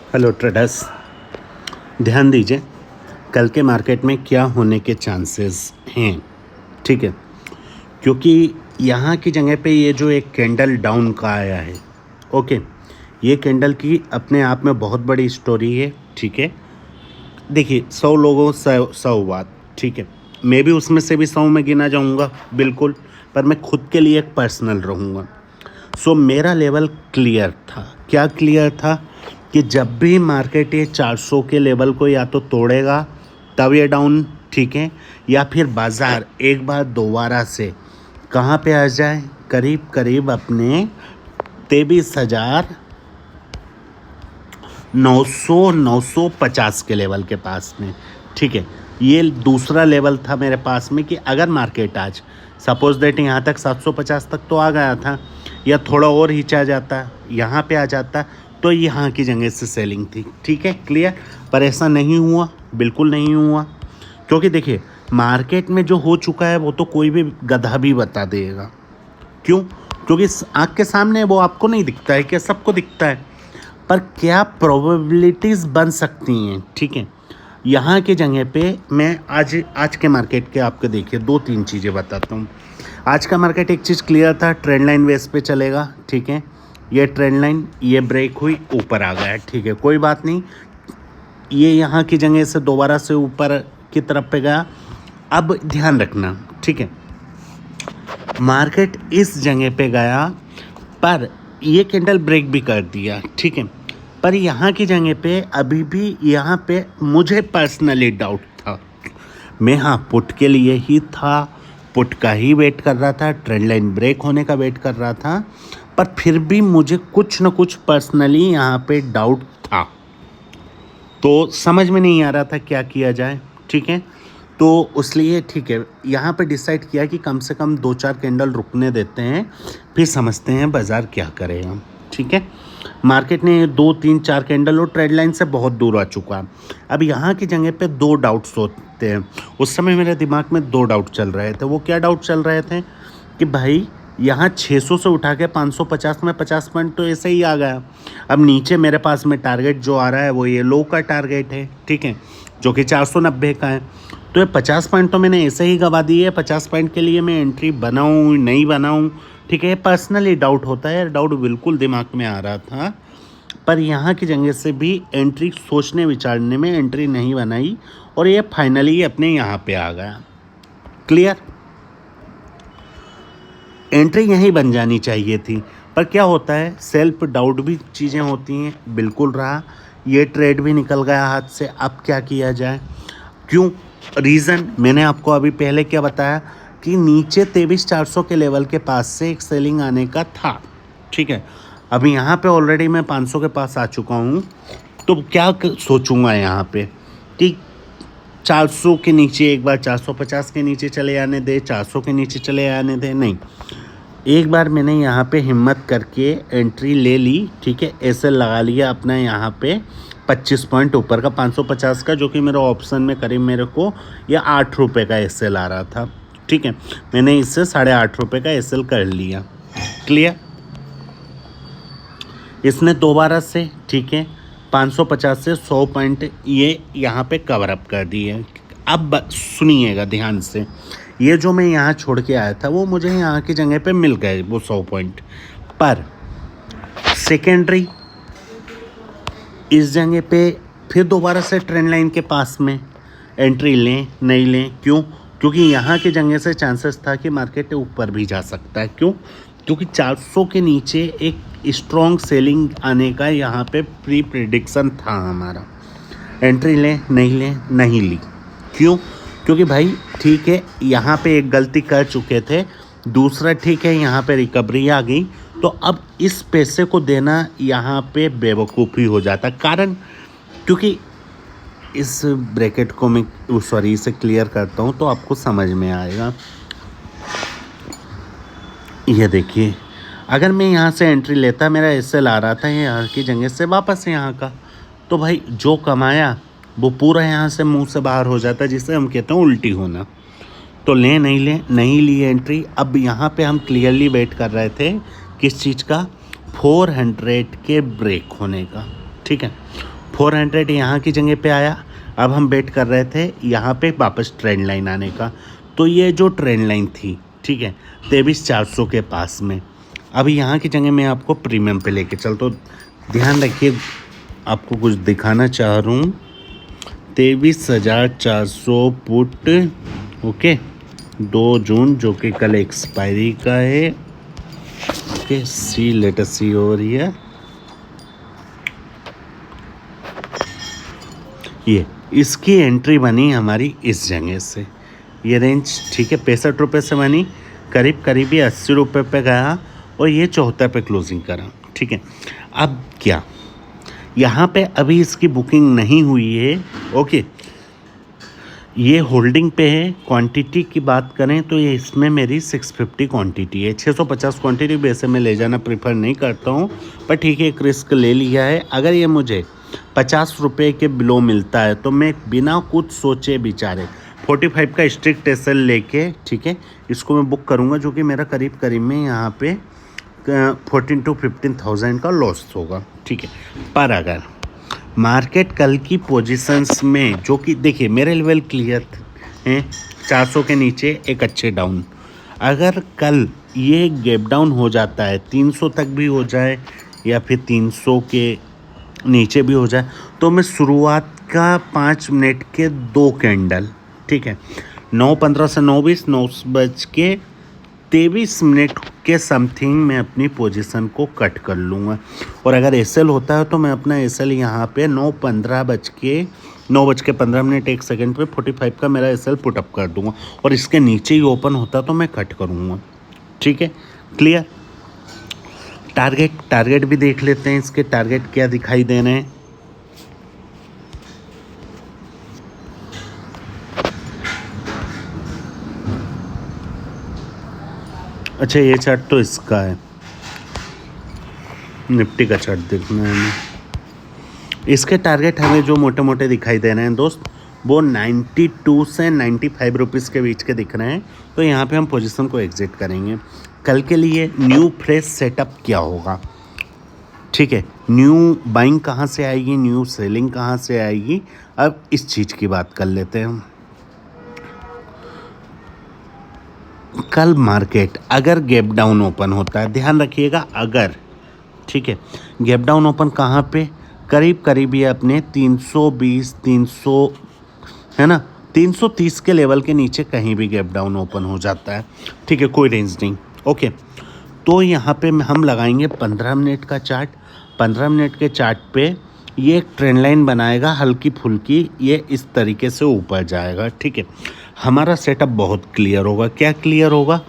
Hello traders, ध्यान दीजिए कल के मार्केट में क्या होने के चांसेस हैं। ठीक है, क्योंकि यहाँ की जगह पे ये जो एक कैंडल डाउन का आया है, ओके, ये कैंडल की अपने आप में बहुत बड़ी स्टोरी है। ठीक है, देखिए 100 लोगों 100 बात, ठीक है, मैं भी उसमें से भी 100 में गिना जाऊँगा बिल्कुल, पर मैं खुद के लिए एक पर्सनल रहूँगा। सो मेरा लेवल क्लियर था। क्या क्लियर था? कि जब भी मार्केट ये 400 के लेवल को या तो तोड़ेगा तब ये डाउन, ठीक है, या फिर बाज़ार एक बार दोबारा से कहाँ पे आ जाए, करीब करीब अपने 23,950 के लेवल के पास में। ठीक है, ये दूसरा लेवल था मेरे पास में कि अगर मार्केट आज सपोज दैट यहाँ तक 750 तक तो आ गया था, या थोड़ा और नीचे जाता, यहाँ पे आ जाता, तो यहाँ की जगह से सेलिंग थी। ठीक है, क्लियर। पर ऐसा नहीं हुआ, बिल्कुल नहीं हुआ, क्योंकि देखिए मार्केट में जो हो चुका है वो तो कोई भी गधा भी बता देगा। क्यों? क्योंकि आँख के सामने वो आपको नहीं दिखता है, क्या सबको दिखता है, पर क्या प्रोबेबिलिटीज़ बन सकती हैं। ठीक है, यहाँ की जगह पे मैं आज के मार्केट के आपको देखिए 2-3 चीज़ें बताता हूँ। आज का मार्केट एक चीज़ क्लियर था, ट्रेंड लाइन बेस पे चलेगा। ठीक है, ये ट्रेंड लाइन ये ब्रेक हुई, ऊपर आ गया। ठीक है, कोई बात नहीं, ये यहाँ की जगह से दोबारा से ऊपर की तरफ पे गया। अब ध्यान रखना, ठीक है, मार्केट इस जगह पे गया पर ये कैंडल ब्रेक भी कर दिया। ठीक है, पर यहाँ की जगह पे अभी भी यहाँ पे मुझे पर्सनली डाउट था। मैं हाँ पुट के लिए ही था, पुट का ही वेट कर रहा था, ट्रेंड लाइन ब्रेक होने का वेट कर रहा था, पर फिर भी मुझे कुछ न कुछ पर्सनली यहाँ पे डाउट था। तो समझ में नहीं आ रहा था क्या किया जाए। ठीक है, तो इसलिए ठीक है यहाँ पे डिसाइड किया कि कम से कम 2-4 कैंडल रुकने देते हैं, फिर समझते हैं बाज़ार क्या करेगा। ठीक है, मार्केट ने 2-3-4 कैंडल और ट्रेंड लाइन से बहुत दूर आ चुका है। अब यहाँ की जगह पे 2 डाउट्स होते हैं। उस समय मेरे दिमाग में 2 डाउट चल रहे थे। वो क्या डाउट चल रहे थे कि भाई यहाँ 600 से उठा के 550 में 50 पॉइंट तो ऐसे ही आ गया। अब नीचे मेरे पास में टारगेट जो आ रहा है वो ये लो का टारगेट है। ठीक है, जो कि 490 का है। तो ये 50 पॉइंट तो मैंने ऐसे ही गवा दिए। 50 पॉइंट के लिए मैं एंट्री बनाऊँ नहीं बनाऊँ, ठीक है, पर्सनली डाउट होता है। डाउट बिल्कुल दिमाग में आ रहा था, पर यहाँ की जगह से भी एंट्री सोचने विचारने में एंट्री नहीं बनाई और ये फाइनली अपने यहाँ पे आ गया। क्लियर, एंट्री यहीं बन जानी चाहिए थी, पर क्या होता है सेल्फ डाउट भी चीज़ें होती हैं। बिल्कुल रहा, ये ट्रेड भी निकल गया हाथ से। अब क्या किया जाए? क्यों? रीज़न मैंने आपको अभी पहले क्या बताया कि नीचे 23,400 के लेवल के पास से एक सेलिंग आने का था। ठीक है, अभी यहाँ पे ऑलरेडी मैं 500 के पास आ चुका हूँ, तो क्या सोचूंगा यहाँ पे कि 400 के नीचे एक बार 450 के नीचे चले आने दे, 400 के नीचे चले आने दे। नहीं, एक बार मैंने यहाँ पे हिम्मत करके एंट्री ले ली। ठीक है, ऐसे लगा लिया अपना यहाँ पे 25 पॉइंट ऊपर का 550 का, जो कि मेरा ऑप्शन में करीब मेरे को या 8 रुपये का एसएल आ रहा था। ठीक है, मैंने इससे 8.5 रुपये का एसएल कर लिया। क्लियर, इसने दोबारा से, ठीक है, 550 से 100 पॉइंट ये यहाँ पे कवर अप कर दिए। अब सुनिएगा ध्यान से, ये जो मैं यहाँ छोड़ के आया था वो मुझे यहाँ की जगह पे मिल गए वो 100 पॉइंट, पर सेकेंडरी इस जगह पे फिर दोबारा से ट्रेंड लाइन के पास में एंट्री लें नहीं लें। क्यों? क्योंकि यहाँ की जगह से चांसेस था कि मार्केट ऊपर भी जा सकता है। क्यों? क्योंकि 400 के नीचे एक स्ट्रॉन्ग सेलिंग आने का यहाँ पे प्री प्रेडिक्शन था हमारा। एंट्री लें नहीं ली। क्यों? क्योंकि भाई ठीक है यहाँ पे एक गलती कर चुके थे, दूसरा ठीक है यहाँ पे रिकवरी आ गई, तो अब इस पैसे को देना यहाँ पे बेवकूफ़ी हो जाता। कारण क्योंकि इस ब्रैकेट को मैं इसे क्लियर करता हूँ तो आपको समझ में आएगा। ये देखिए, अगर मैं यहाँ से एंट्री लेता, मेरा एसएल आ रहा था यहाँ की जगह से वापस यहाँ का, तो भाई जो कमाया वो पूरा यहाँ से मुंह से बाहर हो जाता है, जिसे हम कहते हैं उल्टी होना। तो नहीं ली एंट्री। अब यहाँ पे हम क्लियरली वेट कर रहे थे किस चीज़ का? 400 के ब्रेक होने का। ठीक है, 400 यहाँ की जगह पे आया। अब हम वेट कर रहे थे यहाँ पे वापस ट्रेंड लाइन आने का। तो ये जो ट्रेंड लाइन थी, ठीक है, 23,400 के पास में। अभी यहाँ की जगह मैं आपको प्रीमियम पे लेके चल, तो ध्यान रखिए, आपको कुछ दिखाना चाह रहा हूँ। 23,400 पुट, ओके, 2 जून, जो कि कल एक्सपायरी का है। ओके, सी लेट अस सी हो रही है ये। इसकी एंट्री बनी हमारी इस जगह से, ये रेंज, ठीक है, 65 रुपये से बनी, करीब करीब ये 80 रुपये पे गया और ये 74 पे क्लोजिंग करा, ठीक है। अब क्या, यहाँ पे अभी इसकी बुकिंग नहीं हुई है, ओके, ये होल्डिंग पे है। क्वांटिटी की बात करें तो ये इसमें मेरी 650 क्वांटिटी है। 650 क्वांटिटी वैसे मैं ले जाना प्रेफर नहीं करता हूँ, पर ठीक है, एक रिस्क ले लिया है। अगर ये मुझे 50 रुपये के बिलो मिलता है तो मैं बिना कुछ सोचे विचारे 45 का स्ट्रिक्ट एसएल लेके, ठीक है, इसको मैं बुक करूँगा, जो कि मेरा करीब करीब में यहाँ पे 14 to 15,000 का लॉस होगा, ठीक है। पर अगर मार्केट कल की पोजीशंस में, जो कि देखिए मेरे लेवल क्लियर हैं 400 के नीचे एक अच्छे डाउन, अगर कल ये गैप डाउन हो जाता है 300 तक भी हो जाए या फिर 300 के नीचे भी हो जाए, तो मैं शुरुआत का 5 मिनट के 2 कैंडल, ठीक है, 9:15 से 9:20, 9:23 के समथिंग मैं अपनी पोजीशन को कट कर लूँगा। और अगर एसएल होता है तो मैं अपना एसएल यहाँ पे 9:15 1 सेकंड पे 45 का मेरा एसएल पुटअप कर दूँगा, और इसके नीचे ही ओपन होता तो मैं कट करूँगा, ठीक है, क्लियर। टारगेट भी देख लेते हैं, इसके टारगेट क्या दिखाई दे रहे हैं। अच्छा, ये चार्ट तो इसका है, निफ्टी का चार्ट देखना है हमें। इसके टारगेट हमें जो मोटे मोटे दिखाई दे रहे हैं दोस्त, वो 92 से 95 रुपीज़ के बीच के दिख रहे हैं। तो यहाँ पे हम पोजीशन को एग्जिट करेंगे। कल के लिए न्यू फ्रेश सेटअप क्या होगा, ठीक है, न्यू बाइंग कहाँ से आएगी, न्यू सेलिंग कहाँ से आएगी, अब इस चीज़ की बात कर लेते हैं। कल मार्केट अगर गैप डाउन ओपन होता है, ध्यान रखिएगा अगर, ठीक है, गैप डाउन ओपन कहाँ पे, करीब करीब ये अपने 320 300 है ना, 330 के लेवल के नीचे कहीं भी गैप डाउन ओपन हो जाता है, ठीक है, कोई रेंज नहीं, ओके। तो यहाँ पे हम लगाएंगे 15 मिनट का चार्ट। 15 मिनट के चार्ट पे ये एक ट्रेंड लाइन बनाएगा हल्की फुल्की, ये इस तरीके से ऊपर जाएगा, ठीक है। हमारा सेटअप बहुत क्लियर होगा। क्या क्लियर होगा,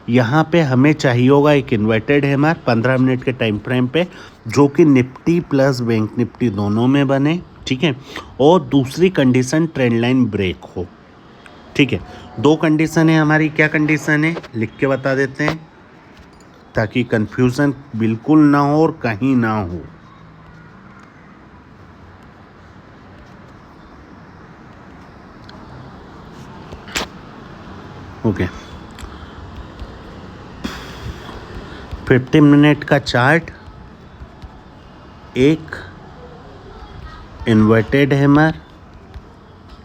यहाँ पे हमें चाहिए होगा एक इन्वर्टेड हैमर 15 मिनट के टाइम फ्रेम पे, जो कि निफ्टी प्लस बैंक निफ्टी दोनों में बने, ठीक है, और दूसरी कंडीशन ट्रेंड लाइन ब्रेक हो, ठीक है। 2 कंडीशन है हमारी। क्या कंडीशन है, लिख के बता देते हैं ताकि कंफ्यूजन बिल्कुल ना हो और कहीं ना हो। ओके, 50 मिनट का चार्ट, एक inverted hammer,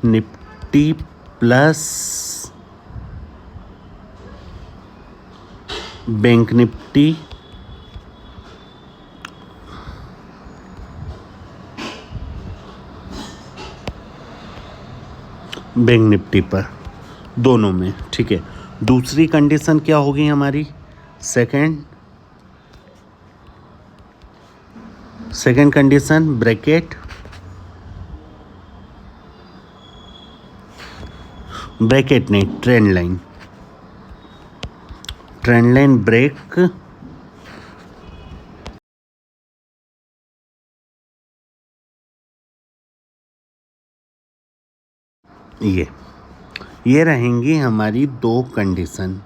Nifty plus bank Nifty, bank Nifty पर दोनों में, ठीक है। दूसरी कंडीशन क्या होगी हमारी, सेकंड कंडीशन ब्रैकेट नहीं, ट्रेंड लाइन ब्रेक, ये रहेंगी हमारी 2 कंडीशन।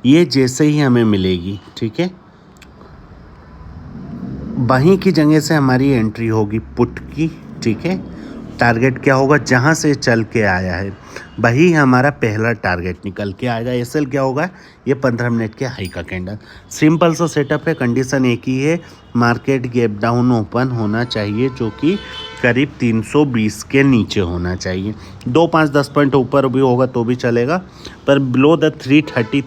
ये जैसे ही हमें मिलेगी, ठीक है, वहीं की जगह से हमारी एंट्री होगी पुट की, ठीक है। टारगेट क्या होगा, जहाँ से चल के आया है वही हमारा पहला टारगेट निकल के आएगा। एसएल क्या होगा, ये 15 मिनट के हाई का कैंडल। सिंपल सा सेटअप है, कंडीशन एक ही है, मार्केट गैप डाउन ओपन होना चाहिए, जो कि करीब 320 के नीचे होना चाहिए। 2 5 10 पॉइंट ऊपर भी होगा तो भी चलेगा, पर बिलो द 330